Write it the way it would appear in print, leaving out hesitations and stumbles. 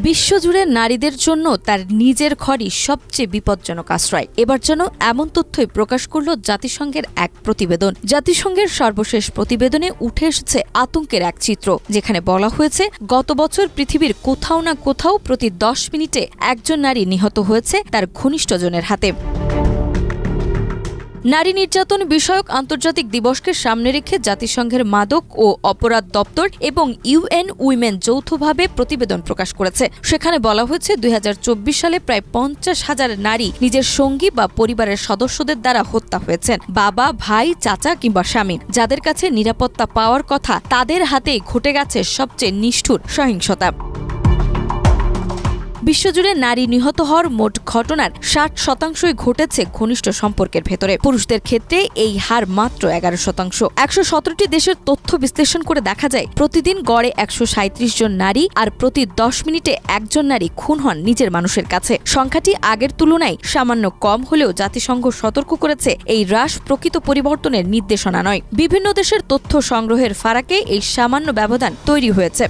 বিশ্বজুড়ে নারীদের জন্য তার নিজের ঘরই সবচেয়ে বিপজ্জনক আশ্রয়। এবার যেন এমন তথ্যই প্রকাশ করল জাতিসংঘের এক প্রতিবেদন। জাতিসংঘের সর্বশেষ প্রতিবেদনে উঠে এসেছে আতঙ্কের এক চিত্র, যেখানে বলা হয়েছে গত বছর পৃথিবীর কোথাও না কোথাও প্রতি 10 মিনিটে একজন নারী নিহত হয়েছে তার ঘনিষ্ঠজনের হাতে। নারী নির্যাতন বিষয়ক আন্তর্জাতিক দিবসকে সামনে রেখে জাতিসংঘের মাদক ও অপরাধ দপ্তর এবং ইউএন উইমেন যৌথভাবে প্রতিবেদন প্রকাশ করেছে। সেখানে বলা হয়েছে 2024 সালে প্রায় 50,000 নারী নিজের সঙ্গী বা পরিবারের সদস্যদের দ্বারা হত্যা হয়েছেন। বাবা, ভাই, চাচা কিংবা স্বামী, যাদের কাছে নিরাপত্তা পাওয়ার কথা, তাদের হাতেই ঘটে গেছে সবচেয়ে নিষ্ঠুর সহিংসতা। বিশ্বজুড়ে নারী নিহত হওয়ার মোট ঘটনার 60% ঘটেছে ঘনিষ্ঠ সম্পর্কের ভেতরে। পুরুষদের ক্ষেত্রে এই হার মাত্র 11%। 117টি দেশের তথ্য বিশ্লেষণ করে দেখা যায় প্রতিদিন গড়ে 137 জন নারী আর প্রতি 10 মিনিটে একজন নারী খুন হন নিজের মানুষের কাছে। সংখ্যাটি আগের তুলনায় সামান্য কম হলেও জাতিসংঘ সতর্ক করেছে এই হ্রাস প্রকৃত পরিবর্তনের নির্দেশনা নয়। বিভিন্ন দেশের তথ্য সংগ্রহের ফারাকে এই সামান্য ব্যবধান তৈরি হয়েছে।